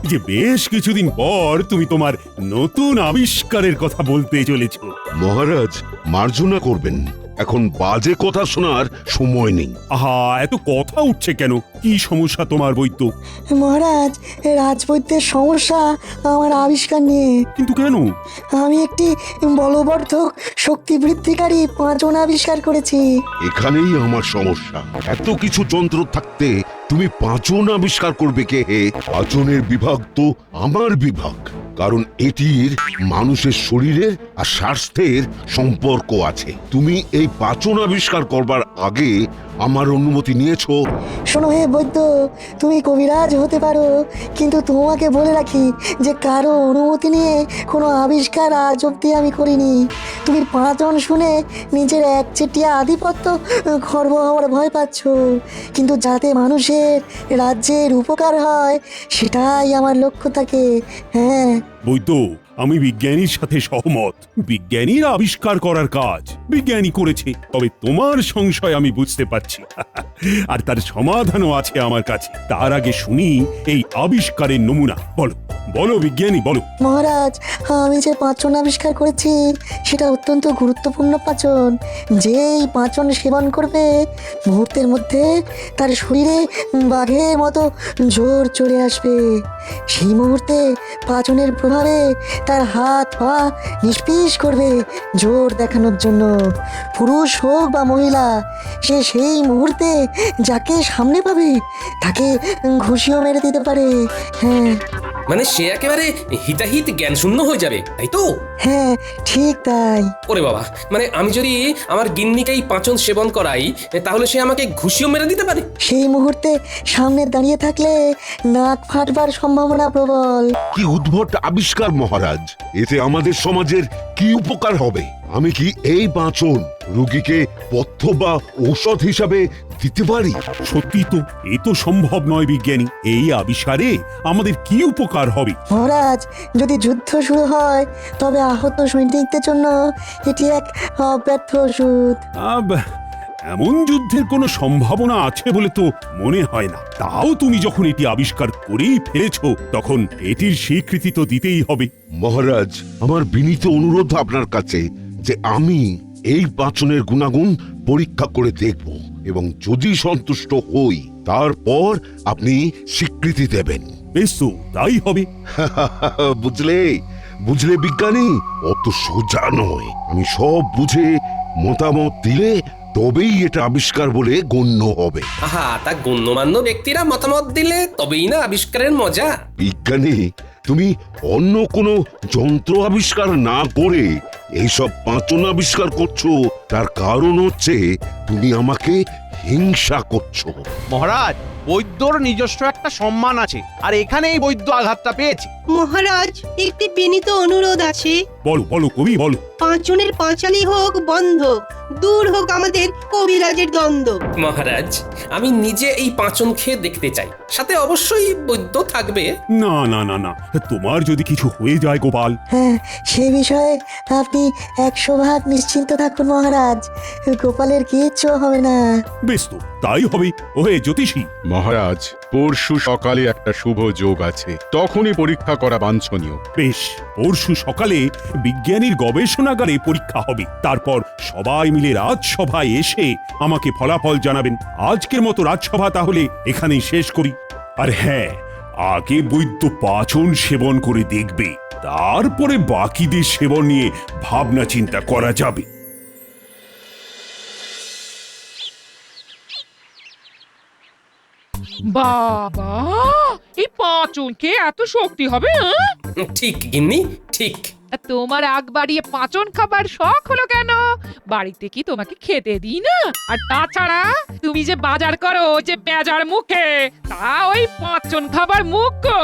যে বেশ কিছুদিন পর তুমি তোমার নতুন আবিষ্কারের কথা বলতে চলেছো। মহারাজ, মার্জনা করবেন, এখন বাজে কথা শোনার সময় নেই। আহা, এত কথা উঠছে কেন? কি সমস্যা তোমার বৈদ্য? মহারাজ, রাজবৈদ্যের সমস্যা আমার আবিষ্কার নিয়ে। কিন্তু কেন? আমি একটি বলবর্ধক শক্তি বৃদ্ধিকারী পাঁচন আবিষ্কার করেছি। এখানেই আমার সমস্যা। এত কিছু যন্ত্র থাকতে তুমি পাঁচন আবিষ্কার করবে কে হে? পাঁচনের বিভাগ তো আমার বিভাগ, কারণ এটির মানুষের শরীরের আর স্বাস্থ্যের সম্পর্ক আছে। তুমি এই পাঁচন আবিষ্কার করবার আগে আমার অনুমতি নিয়েছো? শোনো হে বৈদ্য, তুমি কবিরাজ হতে পারো, কিন্তু তোমাকে বলে রাখি যে কারো অনুমতি নিয়ে কোনো আবিষ্কার আজ অব্দি আমি করিনি। তুমি পাঁচন শুনে নিজের একচেটিয়া আধিপত্য খর্ব হওয়ার ভয় পাচ্ছ, কিন্তু যাতে মানুষের রাজ্যের উপকার হয় সেটাই আমার লক্ষ্য থাকে। হ্যাঁ, বৈদ্য, আমি বিজ্ঞানীর সাথে সহমত। বিজ্ঞানীর আবিষ্কার করার কাজ বিজ্ঞানী করেছে, তবে তোমার সংশয় আমি বুঝতে পারছি আর তার সমাধানও আছে আমার কাছে। তার আগে শুনি এই আবিষ্কারের নমুনা। বলো বলো বিজ্ঞানী, বলো। মহারাজ, আমি যে পাঁচন আবিষ্কার করেছি সেটা অত্যন্ত গুরুত্বপূর্ণ পাঁচন। যেই পাঁচন সেবন করবে মুহূর্তের মধ্যে তার শরীরে বাঘের মতো জোর চলে আসবে। সেই মুহূর্তে পাঁচনের প্রভাবে তার হাত পা নিষ্পিস করবে জোর দেখানোর জন্য। পুরুষ হোক বা মহিলা, সে সেই মুহূর্তে যাকে সামনে পাবে তাকে ঘুষিও মেরে দিতে পারে। হ্যাঁ মানে সে একেবারে হিতাহিত জ্ঞান শূন্য হয়ে যাবে, তাই তো? হ্যাঁ, ঠিক তাই। ওরে বাবা, মানে আমি যদি আমার গিন্নিকেই পাঁচন সেবন করাই তাহলে সে আমাকে ঘুষিও মেরে দিতে পারে? সেই মুহূর্তে সামনে দাঁড়িয়ে থাকলে নাক ফাটবার সম্ভাবনা প্রবল। কি উদ্ভট আবিষ্কার মহারাজ! এতে আমাদের সমাজের কি উপকার হবে? আমি কি এই পাঁচন রোগীকে পথ্য বা ঔষধ হিসাবে দিতে পারি? সত্যি তো, এ তো সম্ভব নয় বিজ্ঞানী। এই আবিষ্কারে আমাদের কি উপকার হবে? মহারাজ, যদি যুদ্ধ শুরু হয় তবে আহত সৈনিকদের জন্য এটি এক অব্যর্থ ওষুধ। আব, এমন যুদ্ধের কোনো সম্ভাবনা আছে বলে তো মনে হয় না। তাও তুমি যখন এটি আবিষ্কার করেই ফেলেছো, তখন এটির স্বীকৃতি তো দিতেই হবে। মহারাজ, আমার বিনীত অনুরোধ আপনার কাছে যে আমি এই পাঁচনের গুণাগুণ পরীক্ষা করে দেখব এবং যদি সন্তুষ্ট হই তারপর আপনি স্বীকৃতি দেবেন। বেশ, তো তাই হবে। বুঝলে বুঝলে বিজ্ঞানী, অত সোজা নয়। আমি সব বুঝে মতামত দিলে তবেই এটা আবিষ্কার বলে গণ্য হবে। আহা, তা গণ্যমান্য ব্যক্তিরা মতামত দিলে তবেই না আবিষ্কারের মজা। বিজ্ঞানী, তুমি অন্য কোনো যন্ত্র আবিষ্কার না করে এইসব পাঁচন আবিষ্কার করছো, তার কারণ হচ্ছে তুমি আমাকে হিংসা করছো। মহারাজ, বৈদ্যর নিজস্ব একটা সম্মান আছে, আর এখানেই বৈদ্য আঘাতটা পেয়েছে। মহারাজ, একটি বিনীত অনুরোধ আছে। বলো বলো কবি, বলো। পাঁচনের পাঁচালি হোক বন্ধ, দূর হোক আমাদের কবিরাজের দ্বন্দ্ব। মহারাজ, আমি নিজে এই পাঁচন খেয়ে দেখতে চাই, সাথে অবশ্যই বৈদ্য থাকবে। না না না না, তোমার যদি কিছু হয়ে যায় গোপাল। হ্যাঁ, সে বিষয়ে আপনি 100% নিশ্চিন্ত থাকুন মহারাজ, গোপালের কিচ্ছু হবে না। বেশ, তো তাই হবে। ওহে জ্যোতিষী। মহারাজ, পরশু সকালে একটা শুভ যোগ আছে, তখনই পরীক্ষা করা বাঞ্ছনীয়। বেশ, পরশু সকালে বিজ্ঞানীর গবেষণাগারে পরীক্ষা হবে। তারপর সবাই মিলে রাজসভায় এসে আমাকে ফলাফল জানাবেন। আজকের মতো রাজসভা তাহলে এখানেই শেষ করি। আর হ্যাঁ, আগে বৈদ্য পাচন সেবন করে দেখবে, তারপরে বাকিদের সেবন নিয়ে ভাবনা চিন্তা করা যাবে। বাবা, এই পাঁচন খেয়ে এত শক্তি হবে? ঠিক গিন্নি, ঠিক। তোমার আগ বাড়িয়ে পাঁচন খাবার শখ হলো কেন? বাড়িতে কি তোমাকে খেতে দিই না? আর তাছাড়া তুমি যে বাজার করো যে বেজার মুখে, তা ওই পাঁচন খাবার মুখ গো।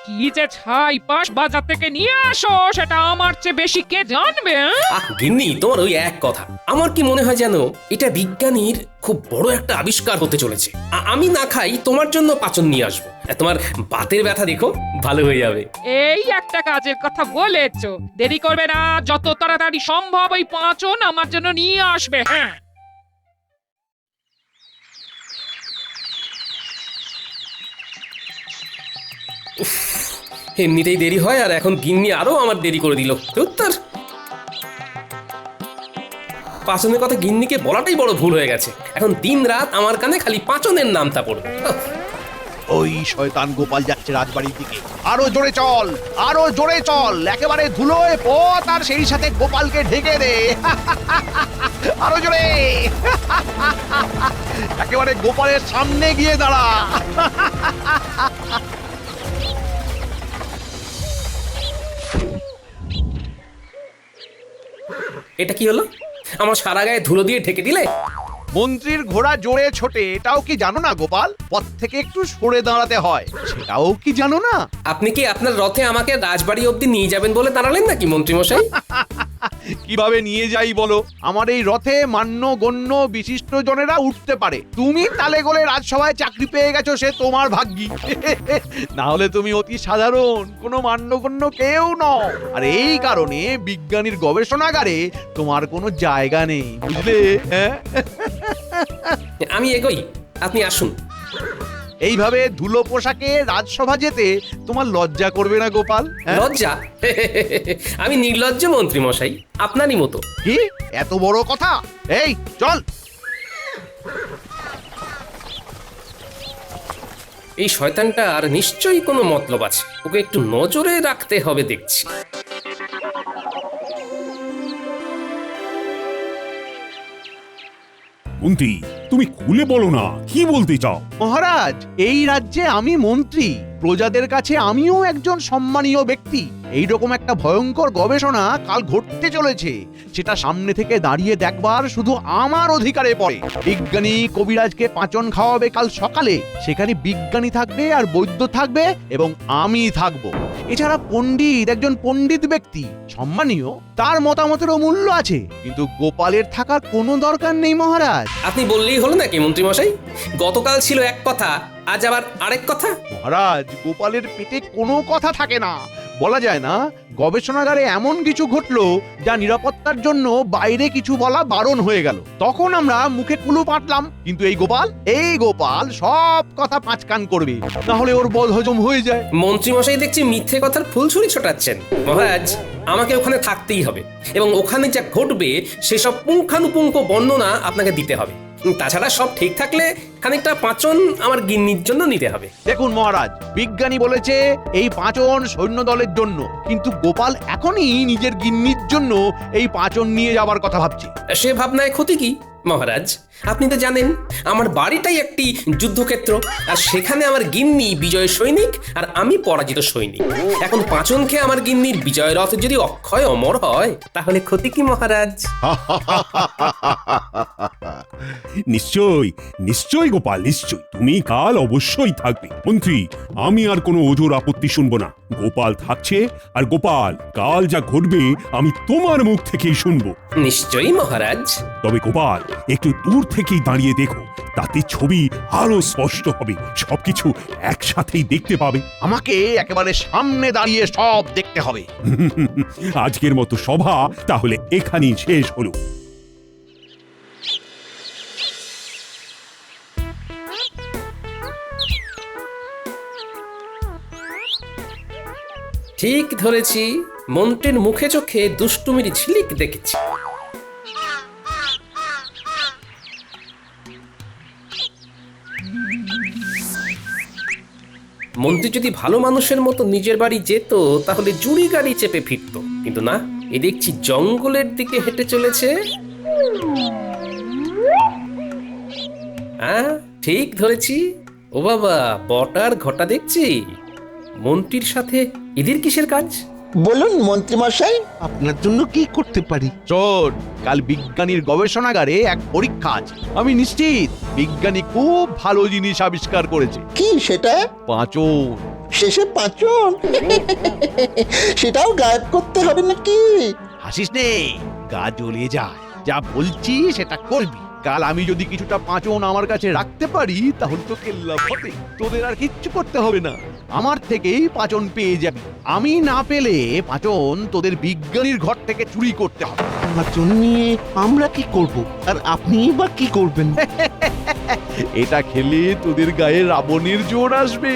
কি যে ছাই পাশ বাজার থেকে নিয়ে আসো সেটা আমার চেয়ে বেশি কে জানবে? আহ গিন্নি, তোমার ওই এক কথা। আমার কি মনে হয় জানো, এটা বিজ্ঞানীর খুব বড় একটা আবিষ্কার হতে চলেছে। আমি না খাই, তোমার জন্য পাচন নিয়ে আসবো। তোমার বাতের ব্যথা দেখো ভালো হয়ে যাবে। এই একটা কাজের কথা বলেছো, দেরি করবে না, যত তাড়াতাড়ি সম্ভব ওই পাঁচন আমার জন্য নিয়ে আসবে। হ্যাঁ, উফ, এমনিতেই দেরি হয় আর এখন গিন্নি আরো আমার দেরি করে দিল উত্তর পাচনের কথা গিন্নিকে বলাটাই বড় ভুল হয়ে গেছে। এখন দিন রাত আমার কানে খালি পাচনের নামটা পড়বে। ওই শয়তান গোপাল যাচ্ছে রাজবাড়ির দিকে। আরো জোরে চল, আরো জোরে চল, একেবারে ধুলোয় পথ আর সেই সাথে গোপালকে ঢেকে দে। আরো জোরে, একেবারে গোপালের সামনে গিয়ে দাঁড়া। এটা কি হলো? আমার সারা গায়ে ধুলো দিয়ে ঢেকে দিলে। মন্ত্রীর ঘোড়া জোরে ছোটে এটাও কি জানো না গোপাল? পথ থেকে একটু সরে দাঁড়াতে হয়, সেটাও কি জানো না? আপনি কি আপনার রথে আমাকে রাজবাড়ি অবধি নিয়ে যাবেন বলে দাঁড়ালেন নাকি মন্ত্রী মশাই? কিভাবে নিয়ে যাই বলো? আমার এই রথে মান্য গণ্য বিশিষ্ট জনেরা উঠতে পারে। তুমি তালে গোলে রাজসভায় চাকরি পেয়ে গেছো, সে তোমার ভাগ্যি। না হলে তুমি অতি সাধারণ কোনো মান্যগণ্য কেউ নও। আর এই কারণে বিজ্ঞানীর গবেষণাগারে তোমার কোনো জায়গা নেই, বুঝলে? হ্যাঁ, আমি এগোই, আপনি আসুন। এইভাবে ধুলো পোশাকে রাজসভা যেতে তোমার লজ্জা করবে না গোপাল? হ্যাঁ? লজ্জা? আমি নির্লজ্জ মন্ত্রী মশাই, আপনারই মতো। কি এত বড় কথা? এই চল। এই শয়তানটার নিশ্চয়ই কোনো মতলব আছে, ওকে একটু নজরে রাখতে হবে দেখছি। মন্ত্রী, তুমি খুলে বলো না, কি বলতে চাও? মহারাজ, এই রাজ্যে আমি মন্ত্রী, প্রজাদের কাছে আমিও একজন সম্মানীয় ব্যক্তি। এইরকম একটা ভয়ঙ্কর গবেষণা কাল ঘটতে চলেছে, সেটা সামনে থেকে দাঁড়িয়ে দেখবার শুধু আমার অধিকারে পড়ে। বিজ্ঞানী কবিরাজকে পাচন খাওয়াবে কাল সকালে, সেখানে বিজ্ঞানী থাকবে আর বৈদ্য থাকবে এবং আমি থাকব। এছাড়া পণ্ডিত, একজন পণ্ডিত ব্যক্তি সম্মানীয়, তার মতামতেরও মূল্য আছে, কিন্তু গোপালের থাকার কোনো দরকার নেই মহারাজ। আপনি বললেই হলো নাকি মন্ত্রী মশাই? গতকাল ছিল এক কথা, আজ আবার আরেক কথা। মহারাজ, গোপালের পেটে কোনো কথা থাকে না, বলা যায় না। গবেষণাগারে এমন কিছু ঘটলো যা নিরাপত্তার জন্য বাইরে কিছু বলা বারণ হয়ে গেল। তখন আমরা মুখে কুলু পাটলাম, কিন্তু এই গোপাল সব কথা পাঁচকান করবে, না হলে ওর বদ হজম হয়ে যায়। মন্ত্রী মশাই দেখছি মিথ্যে কথার ফুলছুরি ছোটাচ্ছেন। মহারাজ, আমাকে ওখানে থাকতেই হবে এবং ওখানে যা ঘটবে সেসব পুঙ্খানুপুঙ্খ বর্ণনা আপনাকে দিতে হবে। তাছাড়া সব ঠিক থাকলে খানিকটা পাচন আমার গিন্নির জন্য নিতে হবে। দেখুন মহারাজ, বিজ্ঞানী বলেছে এই পাচন সৈন্য দলের জন্য, কিন্তু গোপাল এখনই নিজের গিন্নির জন্য এই পাচন নিয়ে যাবার কথা ভাবছে। সে ভাবনায় ক্ষতি কি মহারাজ? আপনি তো জানেন আমার বাড়িটাই একটি যুদ্ধক্ষেত্র, আর সেখানে আমার গিন্নি বিজয় সৈনিক আর আমি পরাজিত সৈনিক। এখন পাচন খেয়ে আমার গিন্নির বিজয় রথ যদি অক্ষয় অমর হয়, তাহলে ক্ষতি কি মহারাজ? নিশ্চয়ই নিশ্চয়ই গোপাল, নিশ্চয়ই তুমি কাল অবশ্যই থাকবে। মন্ত্রী, আমি আর কোনো ওজোর আপত্তি শুনবো না। গোপাল থাকছে, আর গোপাল কাল যা ঘটবে আমি তোমার মুখ থেকেই শুনবো। নিশ্চয়ই মহারাজ। তবে গোপাল, একটু দূর থেকেই দাঁড়িয়ে দেখো, তাতে ছবি আরো স্পষ্ট হবে, সবকিছু একসাথেই দেখতে পাবে। আমাকে একেবারে সামনে দাঁড়িয়ে সব দেখতে হবে। আজকের মতো সভা তাহলে এখানেই শেষ হলো। ঠিক ধরেছি, মন্ত্রীর মুখে চোখে দুষ্টুমির ঝিলিক দেখেছি। মন্ত্রী যদি ভালো মানুষের মতো নিজের বাড়ি যেত, তাহলে জুড়ি গাড়ি চেপে ফিরত, কিন্তু না, এ দেখছি জঙ্গলের দিকে হেঁটে চলেছে। হ্যাঁ, ঠিক ধরেছি। ও বাবা, বটার ঘটা দেখছি। মন্ত্রীর সাথে এদের কিসের কাজ? বলুন মন্ত্রী মশাই, আপনার জন্য কি করতে পারি? চোর, কাল বিজ্ঞানীর গবেষণাগারে এক পরীক্ষা আছে। আমি নিশ্চিত বিজ্ঞানী খুব ভালো জিনিস আবিষ্কার করেছে। কি সেটা? পাঁচন। শেষে পাচন? সেটাও গায়েব করতে হবে নাকি? হাসিস নে, গা জ্বলে যায়। যা বলছি সেটা করবি। কাল আমি যদি কিছুটা পাঁচন আমার কাছে রাখতে পারি, তাহলে তো কেল্লা ফতে, তোদের আর কিচ্ছু করতে হবে না। আমার থেকেই পাঁচন পেয়ে যাবি। আমি না পেলে পাঁচন তোদের বিজ্ঞানীর ঘর থেকে চুরি করতে হবে। পাচন নিয়ে আমরা কি করব, আর আপনি বা কি করবেন? এটা খেলে তোদের গায়ে রাবণের জোর আসবে।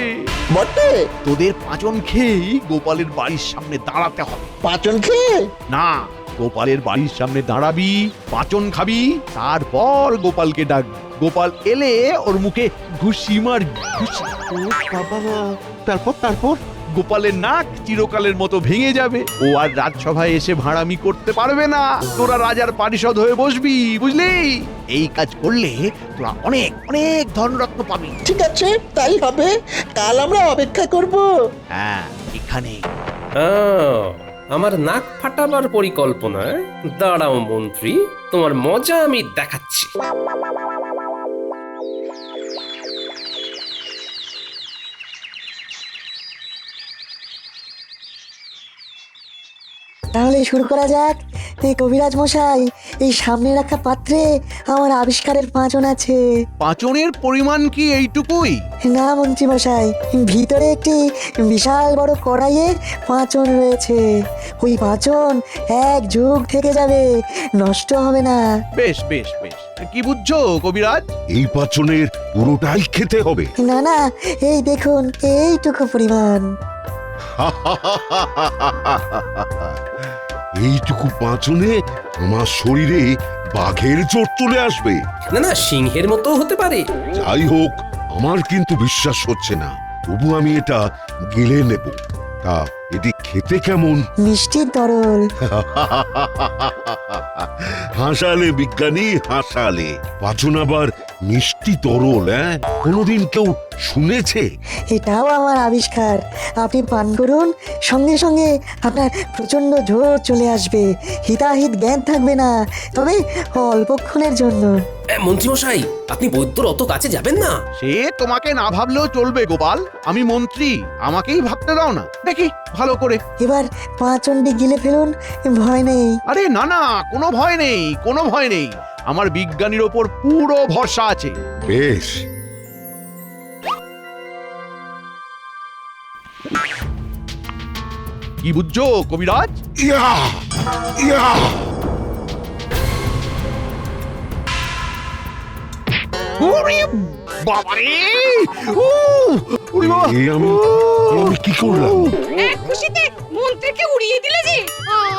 বটে তোদের পাঁচন খেয়েই গোপালের বাড়ির সামনে দাঁড়াতে হবে। পাঁচন খেয়ে না, গোপালের বাড়ির সামনে দাঁড়াবি, পাঁচন খাবি, তারপর গোপালকে ডাকবি। গোপাল এলে ওর মুখে ঘুষি মারবি, ঘুষি। ও বাবা, তারপর তারপর গোপালের নাক চিরকালের মতো ভেঙে যাবে। ও আর রাজসভায় এসে ভাড়ামি করতে পারবে না। তোরা রাজার পারিষদ হয়ে বসবি, বুঝলি? এই কাজ করলে তোরা অনেক অনেক ধনরত্ন পাবি। ঠিক আছে, তাই হবে। কাল আমরা অপেক্ষা করব। হ্যাঁ, এখানে। আমার নাক ফাটাবার পরিকল্পনা? দাঁড়াও মন্ত্রী, তোমার মজা আমি দেখাচ্ছি। তাহলে শুরু করা যাক। এই কবিরাজ মশাই, এই সামনে রাখা পাত্রে আমার আবিষ্কারের পাঁচন আছে। পাঁচনের পরিমাণ কি এইটুকুই? না মন্ত্রী মশাই, ভিতরে একটি বিশাল বড় কড়াইয়ে পাঁচন রয়েছে। ওই পাঁচন এক যুগ থেকে যাবে, নষ্ট হবে না। বেশ বেশ বেশ, কি বুঝছো কবিরাজ? এই পাচনের পুরোটাই খেতে হবে। না না, এই দেখুন, এইটুকু পরিমাণ। এইটুকু পাচনে আমার শরীরে বাঘের চোট চলে আসবে। না না, সিংহের মতো হতে পারে। যাই হোক, আমার কিন্তু বিশ্বাস হচ্ছে না। তবু আমি এটা গিলে নেব। তা এটি খেতে কেমন? মিষ্টির তরল। হাসালে বিজ্ঞানী, হাসালে। পাচন আবার মিষ্টি তরল, হ্যাঁ? কোনোদিন কেউ শুনেছে? এটাও আমার আবিষ্কার। আপনি পান করুন, সঙ্গে সঙ্গে আপনার প্রচন্ড জোর চলে আসবে, হিতাহিত জ্ঞান থাকবে না, তবে অল্পক্ষণের জন্য। মন্ত্রীমশাই, আপনি বৈদ্যর অত কাছে যাবেন না। সে তোমাকে না ভাবলেও চলবে গোপাল। আমি মন্ত্রী, আমাকেই ভাবতে দাও না। দেখি ভালো করে। এবার পাঁচনটি গিলে ফেলুন, ভয় নেই। আরে না না, কোনো ভয় নেই, কোনো ভয় নেই। আমার বিজ্ঞানীর ওপর পুরো ভরসা আছে। বেশ। কি বুঝছো কবিরাজ? ইয়া! ইয়া! ওরে বাবারে! ও! ওরে বাবা! আমি কি করলাম? খুশিতে মন্ত্রীকে উড়িয়ে দিলে যে,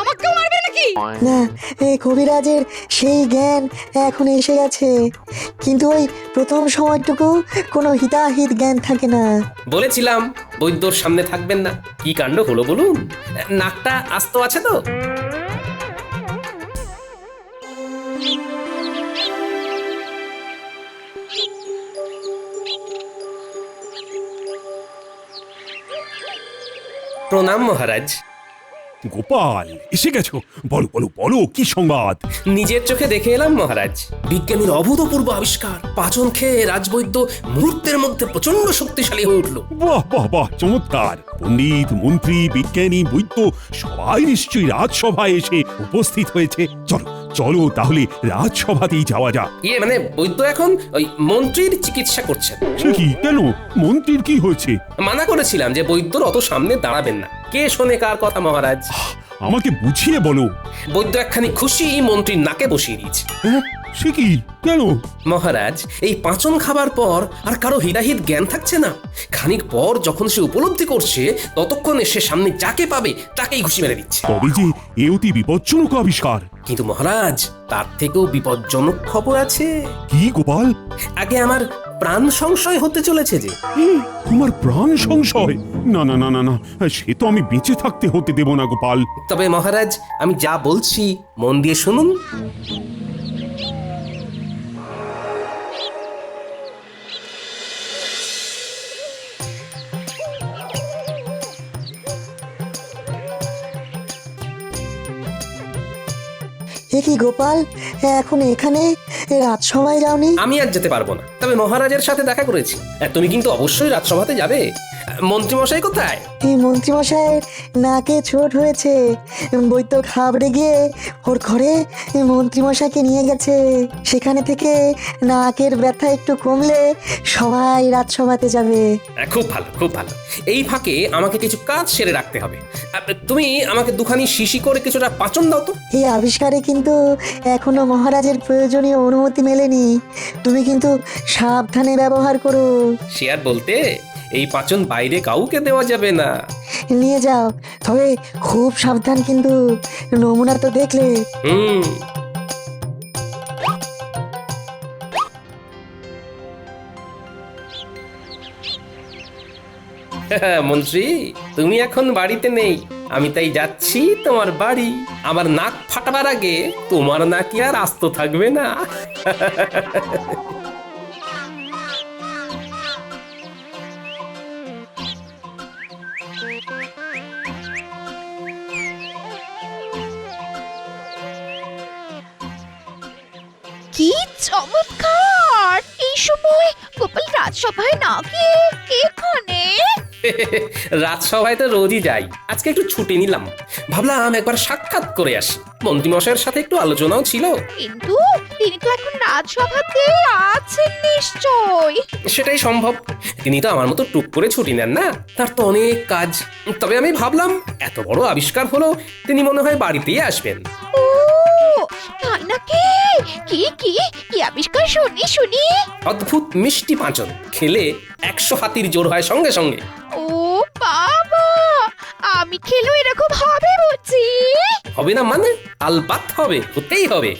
আমাকেও মারবে নাকি? না, এই কবিরাজের সেই জ্ঞান এখন এসে গেছে, কিন্তু ওই প্রথম সময়টুকু কোনো হিতাহিত জ্ঞান থাকে না। বলেছিলাম বৈদ্যর সামনে থাকবেন না। কি কাণ্ড হলো বলুন? নাকটা আস্ত আছে তো? প্রণাম মহারাজ। গোপাল, এসে গেছো? বলো বলো বলো, কি সংবাদ? নিজের চোখে দেখে এলাম মহারাজ, বিজ্ঞানীর অভূতপূর্ব আবিষ্কার। পাচন খেয়ে রাজবৈদ্য মুহূর্তের মধ্যে প্রচন্ড শক্তিশালী হয়ে উঠল। বাহ বাহ বাহ, চমৎকার! পণ্ডিত, মন্ত্রী, বিজ্ঞানী, বৈদ্য সবাই নিশ্চয়ই রাজসভায় এসে উপস্থিত হয়েছে। চলো চলো তাহলে রাজসভাতেই যাওয়া যাক। মানে বৈদ্য এখন ওই মন্ত্রীর চিকিৎসা করছেন। সে কি? কেন? মন্ত্রীর কি হয়েছে? মানা করেছিলাম যে বৈদ্যর অত সামনে দাঁড়াবেন না। কে শোনে কার কথা মহারাজ? আমাকে বুঝিয়ে বলো। বৈদ্য একখানি খুশি মন্ত্রীর নাকে বসিয়ে দিয়েছে। হ্যাঁ, সে কি? কেন? মহারাজ, এই পাচন খাবার পর আর কারো হিতাহিত জ্ঞান থাকছে না। খানিক পর যখন সে উপলব্ধি করছে, ততক্ষণে সে সামনে যাকে পাবে তাকেই ঘুষি মেরে দিচ্ছে। তবে যে এ অতি বিপজ্জনক আবিষ্কার। কিন্তু মহারাজ, তার থেকেও বিপজ্জনক খবর আছে। কি গোপাল? আগে আমার প্রাণ সংশয় হতে চলেছে যে। তোমার প্রাণ সংশয়? না না না না না, সে তো আমি বেঁচে থাকতে হতে দেব না গোপাল। তবে মহারাজ, আমি যা বলছি মন দিয়ে শুনুন। এ কি গোপাল, এখন এখানে? রাজসভায় যাওনি? আমি আর যেতে পারবো না, তবে মহারাজের সাথে দেখা করেছি। তুমি কিন্তু অবশ্যই রাজসভাতে যাবে। মন্ত্রীমশাই কোথায়? এই মন্ত্রীমশাইয়ের নাকে চোট হয়েছে, বৈদ্য ঘাবড়ে গিয়ে ওর ঘরে মন্ত্রীমশাইকে নিয়ে গেছে। সেখানে থেকে নাকের ব্যথা একটু কমলে সবাই রাজসভাতে যাবে। খুব ভালো, খুব ভালো। এই ফাঁকে আমাকে কিছু কাজ সেরে রাখতে হবে। তুমি আমাকে দুখানি শিশি করে কিছুটা পাচন দাও তো। এই আবিষ্কারে কিন্তু এখনো মহারাজের প্রয়োজনীয় অনুমতি মেলেনি, তুমি কিন্তু সাবধানে ব্যবহার করো। সে আর বলতে, এই পাচন বাইরে কাউকে দেওয়া যাবে না। নিয়ে যাও, তবে খুব সাবধান কিন্তু, নমুনা তো দেখলে। হুম। মন্ত্রী, তুমি এখন বাড়িতে নেই, আমি তাই যাচ্ছি তোমার বাড়ি। আমার নাক ফাটাবার আগে তোমার নাকি আর আস্ত থাকবে না। কি চমৎকার! এই সময় গোপাল রাজসভায় না গিয়ে এখানে? রাজসভায় তো রোজই যাই, আজকে একটু ছুটি নিলাম। ভাবলাম একবার সাক্ষাৎ করে আসি, মন্ত্রীমশাইয়ের সাথে একটু আলোচনাও ছিল। কিন্তু তিনি তো এখন রাজসভাতে আছেন নিশ্চয়। সেটাই সম্ভব, তিনি তো আমার মতো টুক করে ছুটি নেন না, তার তো অনেক কাজ। তবে আমি ভাবলাম এত বড় আবিষ্কার হলো, তিনি মনে হয় বাড়িতেই আসবেন। ও তাই নাকি? কি কি কি আবিষ্কার শুনি শুনি। অদ্ভুত মিষ্টি পাঁচন, খেলে 100 হাতির জোর হয় সঙ্গে সঙ্গে। ও বাবা, আমি খেলো এরকম হবে বুঝি? হবে না মানে? আলবাত হবে, হতেই হবে।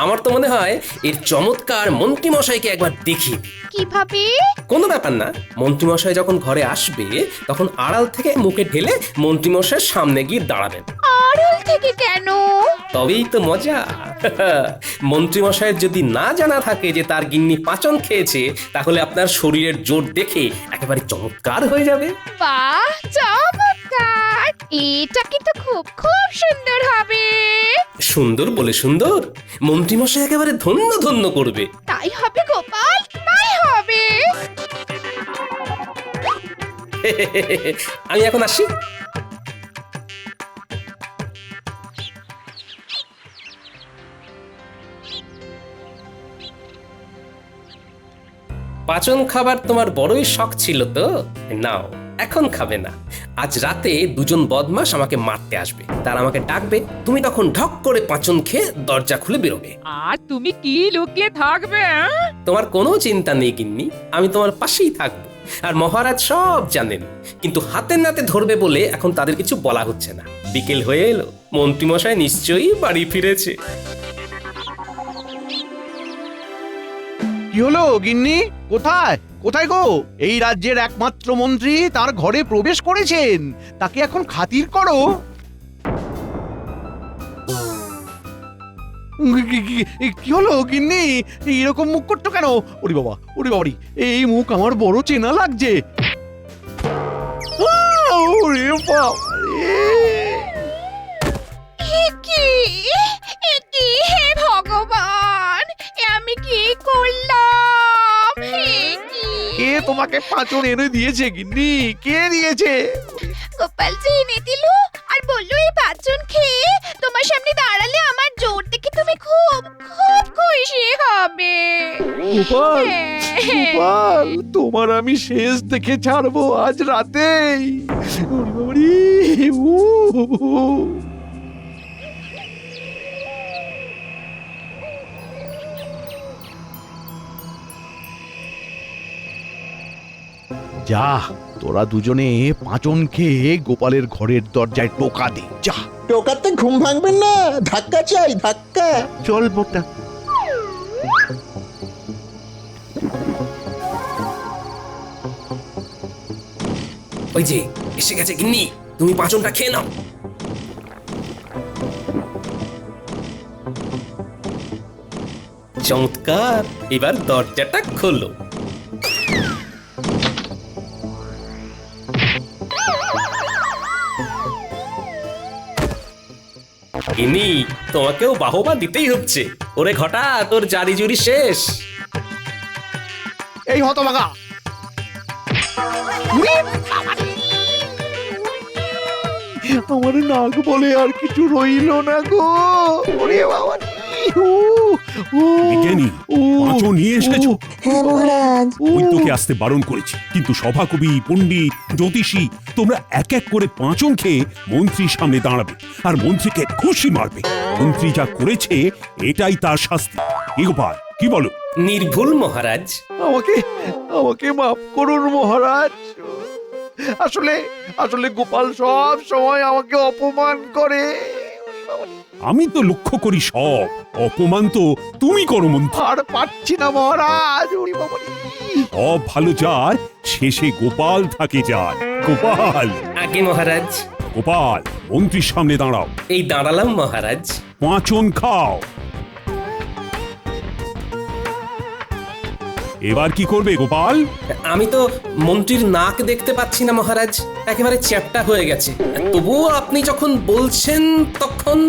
আমার তো মনে হয় এর চমৎকার মন্ত্রীমশাইকে একবার দেখি। কিভাবে? কোনো ব্যাপার না, মন্ত্রীমশাই যখন ঘরে আসবে তখন আড়াল থেকে মুখে ঢেলে মন্ত্রীমশাইয়ের সামনে গিয়ে দাঁড়াবেন। আড়াল থেকে কেন? তবেই তো মজা। মন্ত্রীমশাইয়ের যদি না জানা থাকে যে তার গিন্নি পাচন খেয়েছে, তাহলে আপনার শরীরের জোর দেখে একেবারে চমৎকার হয়ে যাবে। বাহ, চমৎকার! এটা কিন্তু খুব খুব সুন্দর হবে। সুন্দর বলে সুন্দর, মন্ত্রীমশাই একেবারে ধন্য ধন্য করবে। তাই হবে গোপাল, তাই হবে। আমি এখন আসি। পাচন খাবার তোমার বড়ই শখ ছিল তো, নাও এখন খাবে না। আজ রাতে দুজন বদমাশ আমাকে মারতে আসবে, তারা আমাকে ডাকবে, তুমি তখন ঢক করে পাচন খেয়ে দরজা খুলে বেরোবে। আর তুমি কি লুকিয়ে থাকবে? তোমার কোনো চিন্তা নেই গিন্নি, আমি তোমার পাশেই থাকবো। আর মহারাজ সব জানেন, কিন্তু হাতে নাতে ধরবে বলে এখন তাদের কিছু বলা হচ্ছে না। বিকেল হয়ে এলো, মন্ত্রীমশাই নিশ্চয়ই বাড়ি ফিরেছে। কি হলো গিন্নি? কোথায় কোথায় গো? এই রাজ্যের একমাত্র মন্ত্রী তার ঘরে প্রবেশ করেছেন, তাকে এখন খাতির করো। কি হলো গিন্নি? এরকম মুখ করছো কেন? ওরে বাবা, ওরে বাবারি, এই মুখ আমার বড় চেনা লাগছে। ওরে বাবা কি কি, হে ভগবান, এ আমি কি করলাম? কে তোমাকে পাঁচন এনে দিয়েছে গিন্নি? কে দিয়েছে? গোপাল যে এনে দিল আর বললো এই পাঁচজন খেয়ে তোমার সামনে দাঁড়ালে আমার জোর দেখে তুমি খুব খুব খুশি হবে। গোপাল, গোপাল, তোমার আমি শেষ দেখে ছাড়বো আজ রাতেই। ওরে বাবারি, যা, তোরা দুজনে পাঁচন খেয়ে গোপালের ঘরের দরজায় টোকা দে, যা। টোকাতে ঘুম ভাঙবেন না, ধাক্কা চাই, ধাক্কা। চল মোটা। ওই যে এসে গেছে গিন্নি, তুমি পাঁচনটা খেয়ে নাও। চমৎকার, এবার দরজাটা খোলো। গিন্নি, তোমাকেও বাহবা দিতেই হচ্ছে। ওরে ঘটা, তোর জারি জুরি শেষ। এই হতভাগা, আমার নাক বলে আর কিছু রইল না গো। ওরে বাবা, বিজ্ঞানী, পাঁচন নিয়ে এসেছো? হ্যাঁ মহারাজ। ওই তোকে আসতে বারণ করেছি, কিন্তু সভাকবি, পণ্ডিত, জ্যোতিষী তোমরা এক এক করে পাঁচন খেয়ে মন্ত্রীর সামনে দাঁড়াবে আর মন্ত্রীকে খুশি মারবে। মন্ত্রী যা করেছে এটাই তার শাস্তি। কি গোপাল, কি বলো? নির্ভুল মহারাজ। আমাকে আমাকে মাফ করুন মহারাজ, আসলে আসলে গোপাল সব সময় আমাকে অপমান করে। আমি তো লক্ষ্য করি সব অপমান তো তুমি করো মন্ত্রী। আর পাচ্ছি না মহারাজ। ওরে বাবা রে। সব ভালো যার শেষে গোপাল থাকে যার। গোপাল, আগে মহারাজ। গোপাল, মন্ত্রীর সামনে দাঁড়াও, এই দাঁড়ালাম মহারাজ। পাঁচন খাও। এবার কি করবে গোপাল? আমি তো মন্ত্রীর নাক দেখতে পাচ্ছি না মহারাজ, একেবারে চ্যাপ্টা হয়ে গেছে। তবুও আপনি যখন বলছেন তখন